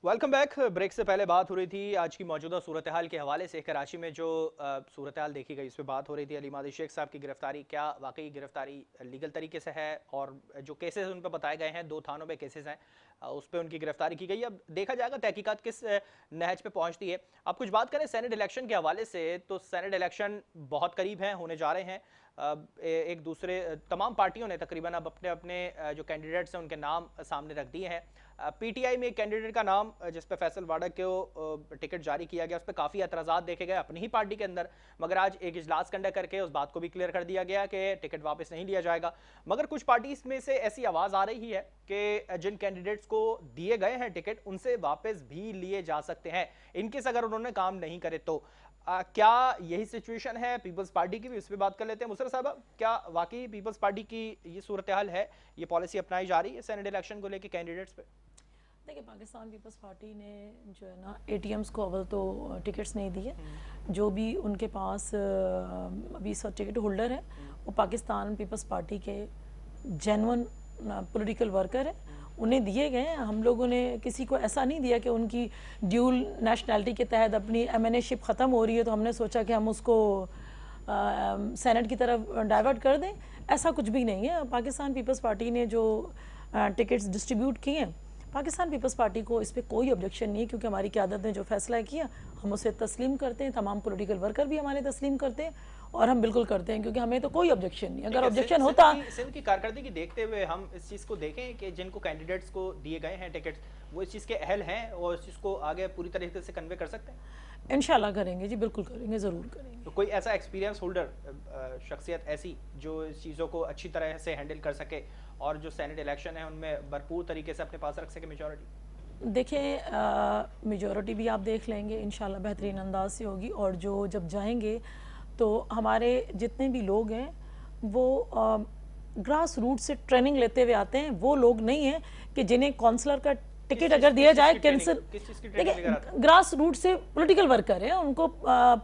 Welcome back. Break से पहले बात हो रही थी आज की मौजूदा सूरत हाल के हवाले से। कराची में जो सूरत हाल देखी गई उस पर बात हो रही थी। अली मादी शेख साहब की गिरफ्तारी, क्या वाकई गिरफ्तारी लीगल तरीके से है? और जो केसेस उन पर बताए गए हैं, 2 थानों में केसेस हैं, उस पर उनकी गिरफ्तारी की गई। अब देखा जाएगा तहकीकात किस नहज पे पहुंचती है। अब कुछ बात करें सेनेट इलेक्शन के हवाले से, तो सेनेट इलेक्शन बहुत करीब हैं, होने जा रहे हैं। एक दूसरे तमाम पार्टियों ने तकरीबन अब अपने अपने जो कैंडिडेट्स हैं उनके नाम सामने रख दिए हैं। पीटीआई में एक कैंडिडेट का नाम जिस पे फैसल वाडा को टिकट जारी किया गया, उस पर काफ़ी एतराज़ात देखे गए अपनी ही पार्टी के अंदर, मगर आज एक इजलास कंडक्ट करके उस बात को भी क्लियर कर दिया गया कि टिकट वापस नहीं लिया जाएगा। मगर कुछ पार्टीज में से ऐसी आवाज़ आ रही है कि जिन कैंडिडेट्स को दिए गए हैं टिकट, उनसे वापस भी लिए जा सकते हैं इनकेस अगर उन्होंने काम नहीं करे तो। क्या यही सिचुएशन है पीपल्स पार्टी की भी? उस पर बात कर लेते हैं। मुसर साहब, क्या वाकई पीपल्स पार्टी की ये सूरत हाल है, ये पॉलिसी अपनाई जा रही है सेनेट इलेक्शन को लेकर कैंडिडेट्स पे? देखिए, पाकिस्तान पीपल्स पार्टी ने जो है ना एटीएम्स को अव्वल तो टिकट्स नहीं दिए। जो भी उनके पास अभी सब टिकट होल्डर है वो पाकिस्तान पीपल्स पार्टी के जेन्युइन पॉलिटिकल वर्कर है, उन्हें दिए गए हैं। हम लोगों ने किसी को ऐसा नहीं दिया कि उनकी ड्यूल नेशनैलिटी के तहत अपनी एमएनए-शिप ख़त्म हो रही है तो हमने सोचा कि हम उसको सेनेट की तरफ डाइवर्ट कर दें। ऐसा कुछ भी नहीं है। पाकिस्तान पीपल्स पार्टी ने जो टिकट्स डिस्ट्रीब्यूट किए हैं, पाकिस्तान पीपल्स पार्टी को इस पर कोई ऑब्जेक्शन नहीं है, क्योंकि हमारी क़यादत ने जो फैसला किया हम उसे तस्लीम करते हैं। तमाम पॉलिटिकल वर्कर भी हमारे तस्लीम करते हैं और हम बिल्कुल करते हैं, क्योंकि हमें तो कोई ऑब्जेक्शन नहीं। अगर ऑब्जेक्शन होता, सिंध की कारकर्दगी देखते हुए हम इस चीज़ को देखें कि जिनको कैंडिडेट्स को दिए गए हैं टिकट, वो इस चीज़ के अहल हैं और इस चीज़ को आगे पूरी तरीके से कन्वे कर सकते हैं। इंशाल्लाह करेंगे जी, बिल्कुल करेंगे, ज़रूर करेंगे। तो कोई ऐसा एक्सपीरियंस होल्डर शख्सियत ऐसी जो इस चीज़ों को अच्छी तरह से हैंडल कर सके और जो सेनेट इलेक्शन है उनमें भरपूर तरीके से अपने पास रख सके मेजॉरिटी? देखिए, मेजॉरिटी भी आप देख लेंगे इंशाल्लाह बेहतरीन अंदाज से होगी। और जो जब जाएंगे तो हमारे जितने भी लोग हैं वो ग्रास रूट से ट्रेनिंग लेते हुए आते हैं। वो लोग नहीं हैं कि जिन्हें काउंसलर का टिकट अगर दिया जाए कैंसिल। देखिए, ग्रास रूट से पॉलिटिकल वर्कर है, उनको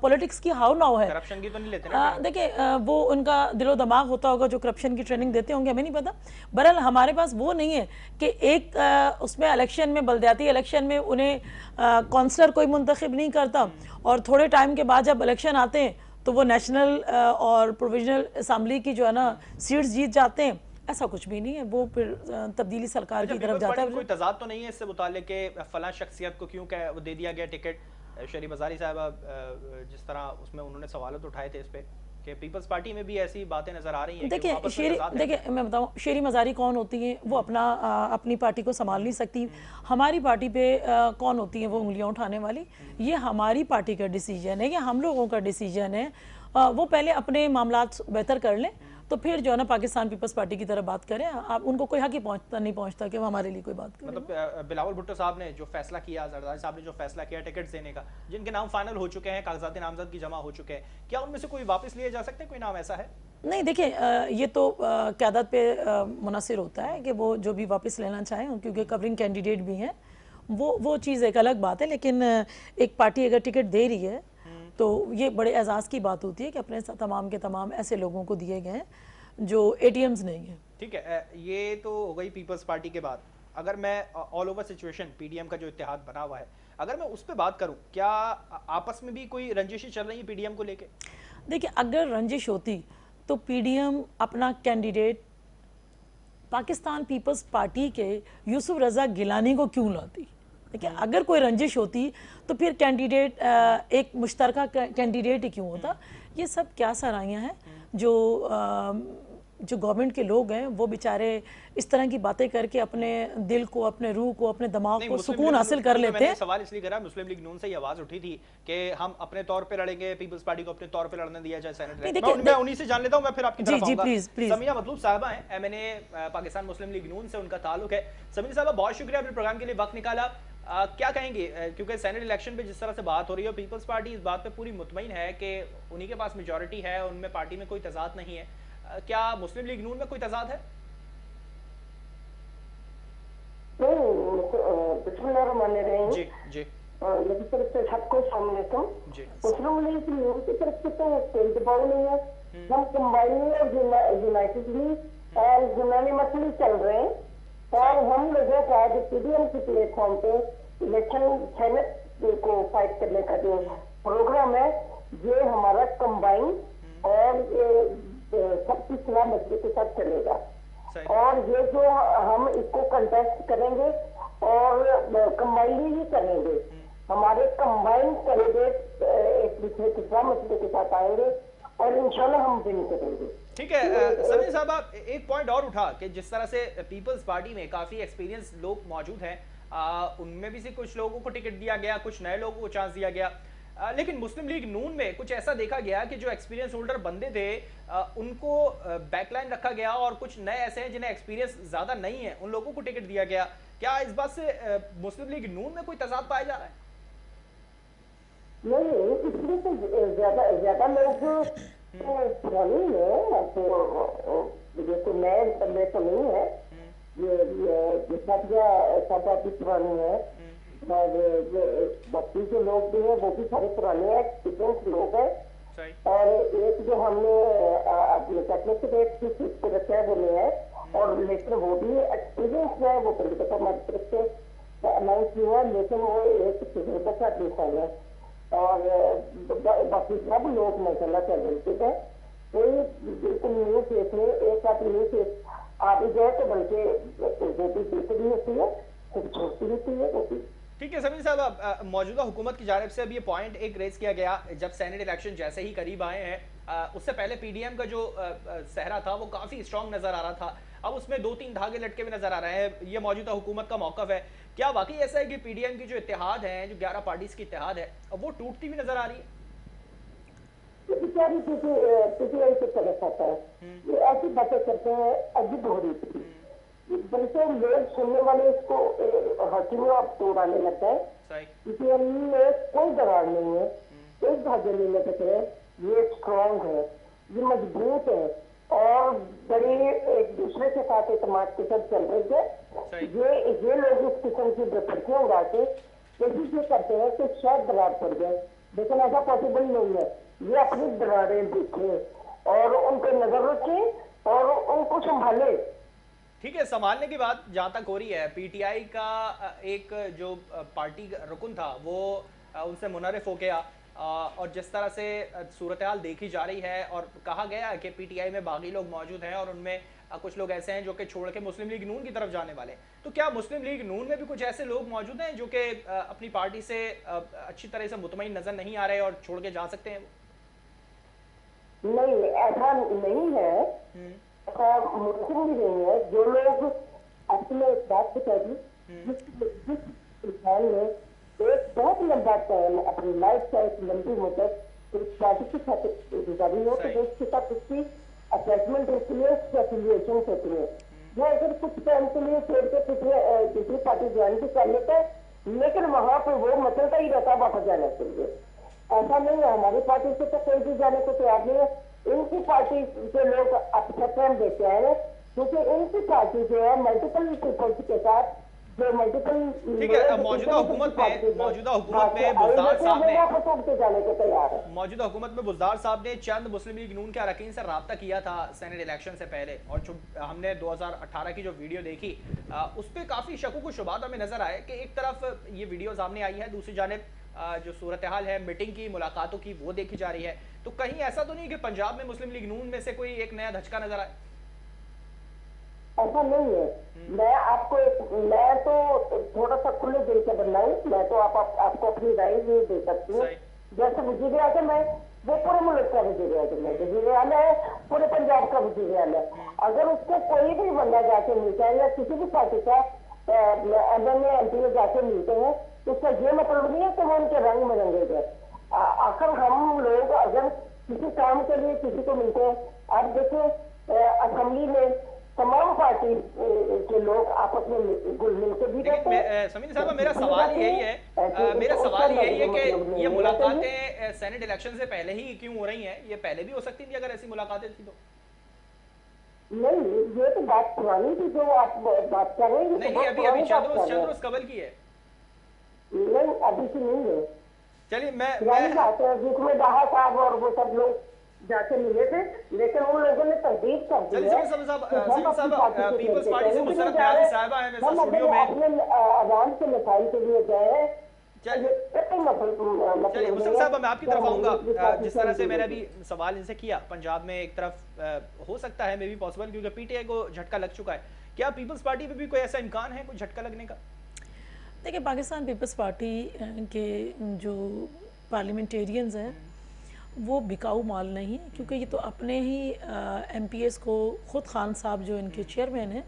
पॉलिटिक्स की हाउ नाउ है। करप्शन की तो नहीं लेते ना? देखिए, वो उनका दिलो दिमाग होता होगा जो करप्शन की ट्रेनिंग देते होंगे, हमें नहीं पता। बहरहाल हमारे पास वो नहीं है कि एक उसमें इलेक्शन में, बलदियाती इलेक्शन में उन्हें काउंसलर कोई मुंतखब नहीं करता और थोड़े टाइम के बाद जब इलेक्शन आते हैं तो वो नेशनल और प्रोविजनल असम्बली की जो है ना सीट्स जीत जाते हैं। ऐसा कुछ भी नहीं है। वो फिर तब्दीली सरकार की तरफ जाता है। कोई तजाद तो नहीं है इससे मुताल्लिक के फलां शख्सियत को क्यों वो दे दिया गया टिकट? शरी मज़ारी साहबा जिस तरह उसमें उन्होंने सवाल उठाए थे इस पे कि पीपल्स पार्टी में भी ऐसी बातें नजर आ रही हैं। देखिए मैं बताऊं, शेरी मज़ारी कौन होती हैं? वो अपनी पार्टी को संभाल नहीं सकती। हमारी पार्टी पे कौन होती हैं वो उंगलियां उठाने वाली? ये हमारी पार्टी का डिसीजन है, ये हम लोगों का डिसीजन है। वो पहले अपने मामलात बेहतर कर लें तो फिर जो है ना पाकिस्तान पीपल्स पार्टी की तरफ बात करें। आप उनको कोई हक ही नहीं पहुंचता कि वो हमारे लिए कोई बात करें। मतलब बिलावल भुट्टो साहब ने जो फैसला किया, जरदारी साहब ने जो फैसला किया टिकट देने का, जिनके नाम फाइनल हो चुके हैं, कागजात नामजद की जमा हो चुके हैं, क्या उनमें से कोई वापस लिए जा सकते हैं? कोई नाम ऐसा है? नहीं, देखिए, ये तो क़यादत पे मुनहसर होता है कि वो जो भी वापस लेना चाहें, क्योंकि कवरिंग कैंडिडेट भी हैं। वो चीज़ एक अलग बात है। लेकिन एक पार्टी अगर टिकट दे रही है तो ये बड़े एजाज़ की बात होती है कि अपने तमाम के तमाम ऐसे लोगों को दिए गए हैं जो एटीएम्स नहीं है। ठीक है, ये तो हो गई पीपल्स पार्टी के बाद। अगर मैं ऑल ओवर सिचुएशन पीडीएम का जो इत्तेहाद बना हुआ है, अगर मैं उस पर बात करूं, क्या आपस में भी कोई रंजिशें चल रही है पीडीएम को लेके? देखिए, अगर रंजिश होती तो पीडीएम अपना कैंडिडेट पाकिस्तान पीपल्स पार्टी के यूसुफ रजा गिलानी को क्यों लाती? देखिए, अगर कोई रंजिश होती तो फिर कैंडिडेट एक मुश्तरका कैंडिडेट ही क्यों होता? ये सब क्या सराहियाँ हैं जो गवर्नमेंट के लोग हैं वो बेचारे इस तरह की बातें करके अपने दिल को, अपने रूह को, अपने दिमाग को सुकून हासिल कर लेते हैं। सवाल इसलिए करा, मुस्लिम लीग नून से ये आवाज उठी थी कि हम अपने तौर पे लड़ेंगे, पीपल्स पार्टी को अपने तौर पे लड़ने दिया जाए सेनेट। मैं उन्हीं से जान लेता हूं, मैं फिर आपकी तरफ आऊंगा। समीना मतलूब साहबा हैं, एमएनए पाकिस्तान मुस्लिम लीग नून से उनका ताल्लुक है। समीना साहबा, बहुत शुक्रिया अपने प्रोग्राम के लिए वक्त निकाला। क्या कहेंगे, क्योंकि सेनेट इलेक्शन पे जिस तरह से बात हो रही है, पीपल्स पार्टी इस बात पे पूरी मुतमईन है कि उन्हीं के पास मेजॉरिटी है, उनमें पार्टी में कोई तजाद नहीं है। क्या मुस्लिम लीग नून में कोई तजाद है? जी जी मेरी तरफ से सबको अलैकुम। मुस्लिम लीग नून की तरफ से तो कोई दबाव नहीं है। हम कंबाइनिंग और यूनाइटेडली और यूनानिमसली चल रहे हैं और हम लोगों का जो पीडीएम की प्लेटफॉर्म पे इलेक्शन सेनेट को फाइट करने का जो प्रोग्राम है, ये हमारा कंबाइन और सबकी सलाह मसले के साथ चलेगा। और ये जो हम इसको कंटेस्ट करेंगे और कंबाइनली ही करेंगे, हमारे कंबाइन कैंडिडेट एक दूसरे के सलाह मसले के साथ आएंगे और इंशाल्लाह हम विन करेंगे। ठीक है समीर साहब, आप एक पॉइंट और उठा कि जिस तरह से पीपल्स पार्टी में काफी एक्सपीरियंस लोग मौजूद हैं, उनमें भी से कुछ लोगों को टिकट दिया गया, कुछ नए लोगों को चांस दिया गया, लेकिन मुस्लिम लीग नून में कुछ ऐसा देखा गया कि जो एक्सपीरियंस होल्डर बंदे थे उनको बैकलाइन रखा गया और कुछ नए ऐसे हैं जिन्हें एक्सपीरियंस ज्यादा नहीं है, उन लोगों को टिकट दिया गया। क्या इस बात से मुस्लिम लीग नून में कोई तजाद पाया जा रहा है? नहीं, इसलिए तो ज्यादा लोग पुरानी है, तो नए बंदे तो नहीं है, ये सब पुरानी है और बाकी जो लोग भी हैं वो भी सारे पुराने हैं, एक्सपीरियंस लोग हैं। और एक जो हमने अपने टेक्निकल सीट पे रखा है वो नहीं है, और लेकिन वो भी एक्सपीरियंस है, वो पोलिटिकल हमारी तरफ से अनाउंस हुआ है, लेकिन वो एक तजुर्बा का इंसान है और बाकी सब लोग माशाल्लाह टैलेंटेड है। कोई बिल्कुल न्यू फेस में एक आध न्यू फेस आ भी जाए तो बल्कि वो भी बिल्कुल होती है, कुछ छोटी होती है वो भी। ठीक है समीर साहब, मौजूदा हुकूमत की जानिब से अब ये पॉइंट एक रेज किया गया जब सेनेट इलेक्शन जैसे ही करीब आए हैं, उससे पहले पीडीएम का जो सहरा था वो काफी स्ट्रांग नजर आ रहा था, अब उसमें 2-3 धागे लटके हुए नजर आ रहे हैं। ये मौजूदा हुकूमत का मौकफ है, क्या वाकई ऐसा है कि पीडीएम की जो इत्तेहाद है, जो 11 पार्टीज की इत्तेहाद है, अब वो टूटती हुई नजर आ रही है? पीटीआई की तरफ आता है, ये ऐसी बातें करते हैं, अजीब हो रही थी, बल्कि लोग सुनने वाले इसको हंसी में अब तोड़ाने लगता है। पीटीएम में कोई दरार नहीं है, एक धागे नहीं लटक रहे, ये स्ट्रॉन्ग है, ये मजबूत है और बड़ी एक दूसरे के साथ एतमाद के साथ चल रहे थे। ये लोग इस किस्म की बेफर्जियां उड़ा के कोशिश ये करते हैं कि शायद दरार पड़ जाए, लेकिन ऐसा पॉसिबल नहीं है। ये अपनी दरारें देखें और उन पर नजर रखें और उनको संभाले। ठीक है, संभालने की बात जहां तक हो रही है, पीटीआई का एक जो पार्टी रुकन था वो उनसे मुनरिफ हो गया और जिस तरह से सूरत हाल देखी जा रही है और कहा गया कि पीटीआई में बागी लोग मौजूद हैं और उनमें कुछ लोग ऐसे हैं जो कि छोड़ के मुस्लिम लीग नून की तरफ जाने वाले, तो क्या मुस्लिम लीग नून में भी कुछ ऐसे लोग मौजूद हैं जो कि अपनी पार्टी से अच्छी तरह से मुतमईन नजर नहीं आ रहे और छोड़ के जा सकते हैं? नहीं, ऐसा नहीं है, ऐसा मुमकिन भी नहीं है। जो लोग अपने बात बता दी, जिस इंसान ने एक बहुत लंबा टाइम अपनी लाइफ का एक लंबी मुद्दत इस पार्टी के साथ गुजारी हो, तो उसके साथ उसकी अटैचमेंट होती है, उसकी एफिलिएशन होती है। वो अगर कुछ टाइम के लिए छोड़ के दूसरी पार्टी ज्वाइन भी कर लेता है, लेकिन वहां पर वो मसलता ही रहता वापस जाने के लिए। ऐसा नहीं है, हमारी पार्टी से तो कोई भी जाने को तैयार नहीं है। इनकी पार्टी के लोग अच्छा टाइम देते हैं क्योंकि इनकी पार्टी जो है मल्टीपल पीपल्स के साथ जो मल्टीपल। ठीक है, मौजूदा हुकूमत में बुज़दार साहब ने चंद मुस्लिम लीग नून के अरकान से रब्ता किया था सेनेट इलेक्शन से पहले, और जो हमने 2018 की जो वीडियो देखी उस पर काफी शकों को शुबात हमें नजर आए कि एक तरफ ये वीडियो सामने आई है, दूसरी जानिब जो सूरत हाल है मीटिंग की, मुलाकातों की, वो देखी जा रही है। तो कहीं ऐसा तो नहीं कि पंजाब में मुस्लिम लीग नून में से कोई एक नया धचका नजर आए? ऐसा नहीं है। मैं तो थोड़ा सा खुले दिल से बनना हूँ, मैं तो आपको अपनी राय भी दे सकती हूँ। जैसे वजीर आजम है वो पूरे मुल्क का वजीर आजम है, वजीर आला है पूरे पंजाब का वजीर आला है। अगर उसको कोई भी बंदा जाके मिलता है या किसी भी पार्टी का एमएलए एमपी जाके मिलते हैं, तो उसका ये मतलब नहीं है कि वो उनके रंग में रंगे। आखिर हम लोग अगर किसी काम के लिए किसी को मिलते हैं, आप देखिए असेंबली में तमाम पार्टी के लोग आपस में घुल मिल के भी रहते हैं। समीर साहब, मेरा सवाल यही है कि ये मुलाकातें सेनेट इलेक्शन से पहले ही क्यों हो रही हैं? ये पहले भी हो सकती थी अगर ऐसी मुलाकातें थी तो। नहीं, ये तो बात पुरानी थी जो आप बात कर रहे हैं। नहीं, अभी चंद्रोस कबल की है। नहीं, अभी से नहीं है। चलिए मैं जिसमें डाहा साहब और वो सब लोग जाके मिले थे, लेकिन उन लोगों ने तस्दीक कर दी है सलीम साहब कि हम अपनी पार्टी से पीपल्स खेलते पार्टी से कहीं भी नहीं मुशर्रफ जा न्याज़ी रहे, साहिबा हैं मेरे हम साथ स्टूडियो अगर में। अपने आवाम के मसाइल के लिए गए हैं। चलिए मुस्तफा साहब मैं आपकी तरफ आऊंगा। जिस तरह से मैंने अभी सवाल इनसे किया, पंजाब में एक तरफ हो सकता है मे बी पॉसिबल क्योंकि पीटीआई को झटका लग चुका है, क्या पीपल्स पार्टी पे भी कोई ऐसा इम्कान है कोई झटका लगने का? देखिए, पाकिस्तान पीपल्स पार्टी के जो पार्लियामेंटेरियंस हैं वो बिकाऊ माल नहीं है, क्योंकि ये तो अपने ही एमपीएस को खुद खान साहब जो इनके चेयरमैन हैं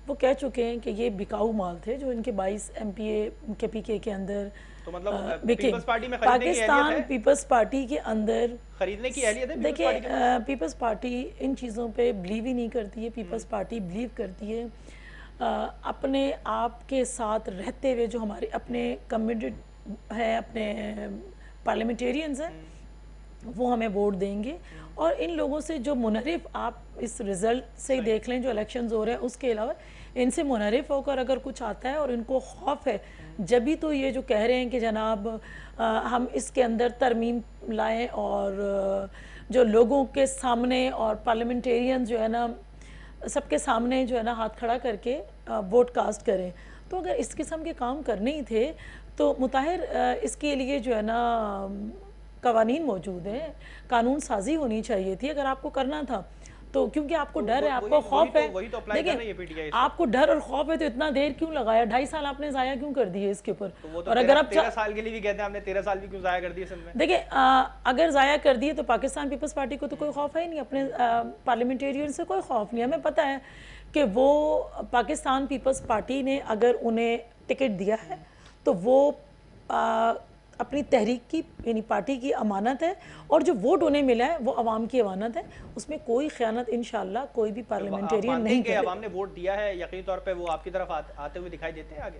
वो कह चुके हैं कि ये बिकाऊ माल थे जो इनके 22 एमपीए के पीके के अंदर। तो मतलब देखिए, पीपल्स पार्टी में खरीदने की एहलियत पाकिस्तान है? पीपल्स पार्टी के अंदर खरीदने की एहलियत है पीपल्स देखिए, पार्टी के पास? पीपल्स पार्टी इन चीज़ों पे बिलीव ही नहीं करती है। पीपल्स पार्टी बिलीव करती है अपने आप के साथ रहते हुए जो हमारे अपने कमिटेड है, अपने पार्लियामेंटेरियंस हैं वो हमें वोट देंगे। और इन लोगों से जो मुनरिफ, आप इस रिज़ल्ट से ही देख लें जो इलेक्शंस हो रहे हैं, उसके अलावा इनसे मुनरिफ होकर अगर कुछ आता है और इनको खौफ है, जब भी तो ये जो कह रहे हैं कि जनाब हम इसके अंदर तरमीम लाएं और जो लोगों के सामने और पार्लियामेंटेरियन जो है ना सबके सामने जो है ना हाथ खड़ा करके वोट कास्ट करें। तो अगर इस किस्म के काम करने ही थे तो मुताहिर इसके लिए जो है ना कवानीन मौजूद हैं, कानून साजी होनी चाहिए थी अगर आपको करना था तो। क्योंकि आपको डर है, आपको खौफ है। देखिए, आपको डर और खौफ है तो इतना देर क्यों लगाया? 2.5 साल आपने जाया क्यों कर दिए इसके ऊपर? और अगर आप 13 साल के लिए भी कहते हैं, आपने 13 साल भी क्यों जाया कर दिए सिंध में? देखिए, अगर जाया कर दिए तो पाकिस्तान पीपल्स पार्टी को तो कोई खौफ है ही नहीं, अपने पार्लियामेंटेरियन से कोई खौफ नहीं। हमें पता है कि वो पाकिस्तान पीपल्स पार्टी ने अगर उन्हें टिकट दिया है तो वो अपनी तहरीक की यानी पार्टी की अमानत है, और जो वोट उन्हें मिला है वो अवाम की अमानत है, उसमें कोई ख़यानत इंशाअल्लाह कोई भी पार्लियामेंटेरियन नहीं करेगा। अवाम ने वोट दिया है, यकीनी तौर पे वो आपकी तरफ आते हुए दिखाई देते हैं आगे?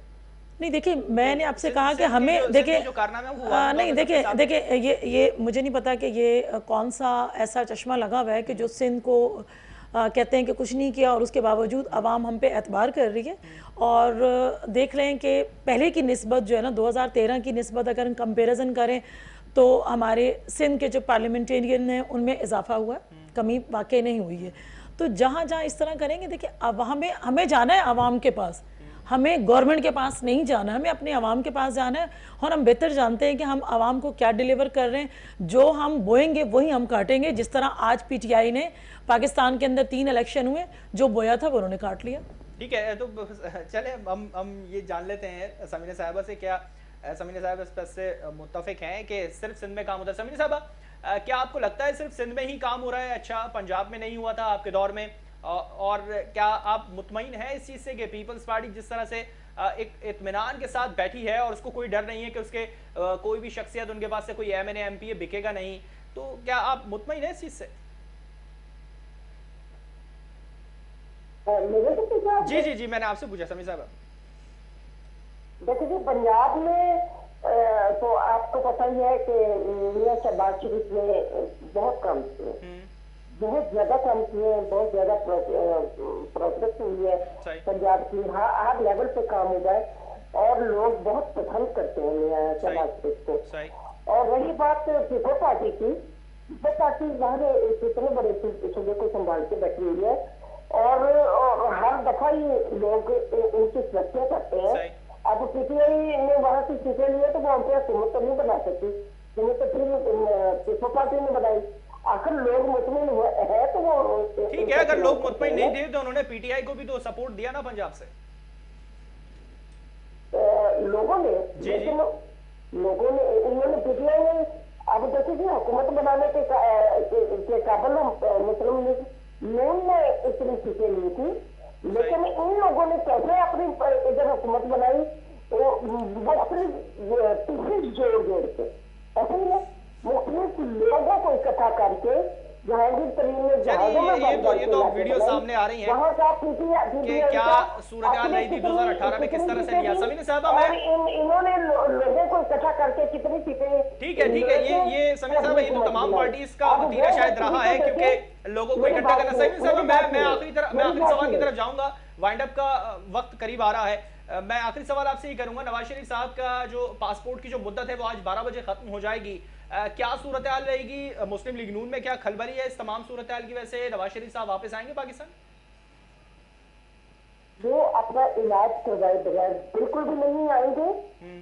नहीं, देखिए, मैंने आपसे कहा कि हमें देखिए नहीं, देखिए ये मुझे नहीं पता कि ये कौन सा ऐसा चश्मा लगा हुआ है कि जो सिंध को कहते हैं कि कुछ नहीं किया और उसके बावजूद अवाम हम पे एतबार कर रही है। और देख रहे हैं कि पहले की निस्बत जो है ना 2013 की निस्बत अगर हम कंपेरिजन करें तो हमारे सिंध के जो पार्लियामेंटेरियन हैं उनमें इजाफा हुआ है, कमी वाकई नहीं हुई है। तो जहाँ जहाँ इस तरह करेंगे, देखिए अब हमें जाना है आवाम के पास, हमें गवर्नमेंट के पास नहीं जाना, हमें अपने आवाम के पास जाना है। और हम बेहतर जानते हैं कि हम आवाम को क्या डिलीवर कर रहे हैं, जो हम बोएंगे वही हम काटेंगे। जिस तरह आज पीटीआई ने पाकिस्तान के अंदर 3 इलेक्शन हुए, जो बोया था वो उन्होंने काट लिया। ठीक है, तो चले हम ये जान लेते हैं समीना साहिबा से, क्या समीना साहिबा इस पर से मुत्तफिक हैं कि सिर्फ सिंध में काम होता है? समीना साहिबा, क्या आपको लगता है सिर्फ सिंध में ही काम हो रहा है? अच्छा, पंजाब में नहीं हुआ था आपके दौर में? और क्या आप मुतमईन हैं इस चीज़ से कि पीपल्स पार्टी जिस तरह से एक इत्मीनान के साथ बैठी है और उसको कोई डर नहीं है कि उसके कोई भी शख्सियत उनके पास से कोई एमएनए एमपीए बिकेगा नहीं, तो क्या आप मुतमईन हैं इस चीज़ से? जी जी जी, मैंने आपसे पूछा समीना साहब। देखिए, पंजाब में तो आपको पता ही है कि मियां शहबाज शरीफ ने बहुत काम किए, बहुत ज्यादा काम किए, बहुत ज्यादा प्रोग्रेस हुई है पंजाब की, हर लेवल पे काम हुआ है और लोग बहुत पसंद करते हैं मियां शहबाज शरीफ को। और रही बात पीपल पार्टी की, पीपल पार्टी कितने बड़े सूबे को संभाल के बैठी हुई है और हर दफा ही लोग उनकी सुरक्षा करते हैं। अब पीटीआई ने वहां से सीटें लिए तो वो उनके हुकूमत तो नहीं बना सकती, हुकूमत तो फिर पीपल पार्टी ने बनाई। आखिर लोग मुतमईन है तो वो ठीक है, अगर लोग मुतमईन नहीं थे तो उन्होंने पीटीआई को भी तो सपोर्ट दिया ना पंजाब से लोगों ने, लेकिन लोगों ने उन्होंने पीटीआई ने अब देखिए हुकूमत बनाने के काबिल मुस्लिम लीग नून ने इतनी सीटें ली थी, लेकिन इन लोगों ने कैसे अपनी इधर हुकूमत बनाई, वो मुख्तलिफ पीसेस जोड़ के ऐसे ही मुख्तलिफ लोगों को इकट्ठा करके जहांगीर तरीन ने ये तो वीडियो सामने आ रही है कि क्या सूरत-ए-हाल रही थी 2018 में, किस तरह से लिया समीना साहबा। इन्होंने लोगों को इकट्ठा करके कितनी सीटें, ठीक है ये समीना साहबा, ये तो तमाम पार्टीज का वतीरा शायद रहा है क्योंकि लोगों को इकट्ठा करना। समीना साहबा, मैं आखिरी सवाल की तरफ जाऊंगा, वाइंड अप का वक्त करीब आ रहा है। मैं आखिरी सवाल आपसे ये करूंगा, नवाज शरीफ साहब का जो पासपोर्ट की जो मुद्दत है वो आज 12 बजे खत्म हो जाएगी, क्या सूरत हाल रहेगी मुस्लिम लीग नून में? क्या खलबली है इस तमाम सूरत हाल की वजह से? नवाज शरीफ साहब वापस आएंगे पाकिस्तान? वो अपना इलाज करवाए बगैर बिल्कुल भी नहीं आएंगे।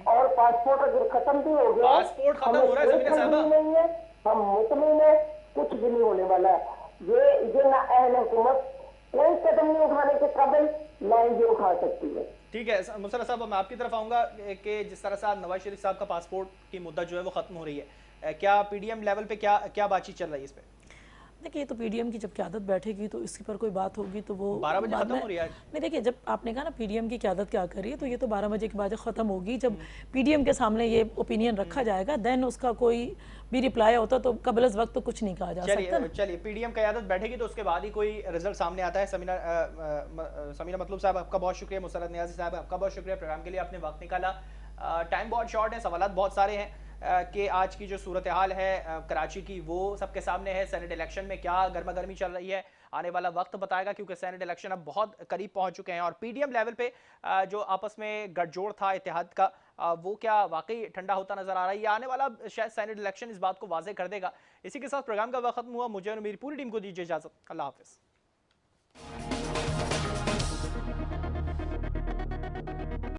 और पासपोर्ट अगर खत्म भी हो गया, पासपोर्ट खत्म हो रहा है कोई ज़मीना खलबली साहबा? नहीं है, हम मुतमिन है, कुछ भी नहीं होने वाला है। ये ना अहल हुकूमत कोई कदम नहीं उठाने के काबिल, ना ही ये उठा सकती है। ठीक है मुशर्रफ साहब, मैं आपकी तरफ आऊंगा कि जिस तरह से आज नवाज शरीफ साहब का पासपोर्ट की मुद्दत जो है वो खत्म हो रही है, क्या पीडीएम लेवल पे क्या क्या बातचीत चल रही है इस पे? देखिए, तो पीडीएम की जब क़यादत बैठेगी तो इसके पर कोई बात होगी तो वो 12 बजे बाद खत्म में। हो रही है आज। नहीं, देखिए, जब आपने कहा ना पीडीएम की क़यादत क्या कर रही है, तो ये तो 12 बजे के बाद जब ख़त्म होगी, जब पीडीएम के सामने ये ओपिनियन रखा जाएगा, देन उसका कोई भी रिप्लाई होता तो कबल अज़ वक्त तो कुछ नहीं कहा जा सकता ना। चलिए पीडीएम क़यादत बैठेगी तो उसके बाद ही कोई रिजल्ट सामने आता है। समीना मतलूब साहब आपका बहुत शुक्रिया, मुसर्रत नियाज़ी साहब आपका बहुत शुक्रिया, प्रोग्राम के लिए आपने वक्त निकाला। टाइम बहुत शॉर्ट है, सवालात बहुत सारे हैं कि आज की जो सूरत हाल है कराची की वो सबके सामने है। सेनेट इलेक्शन में क्या गर्मा गर्मी चल रही है, आने वाला वक्त बताएगा, क्योंकि सेनेट इलेक्शन अब बहुत करीब पहुंच चुके हैं। और पीडीएम लेवल पे जो आपस में गठजोड़ था इत्तेहाद का, वो क्या वाकई ठंडा होता नजर आ रहा है? ये आने वाला शायद सेनेट इलेक्शन इस बात को वाजे कर देगा। इसी के साथ प्रोग्राम का वक्त खत्म हुआ। मुझे और मेरी पूरी टीम को दीजिए इजाजत। अल्लाह हाफिज।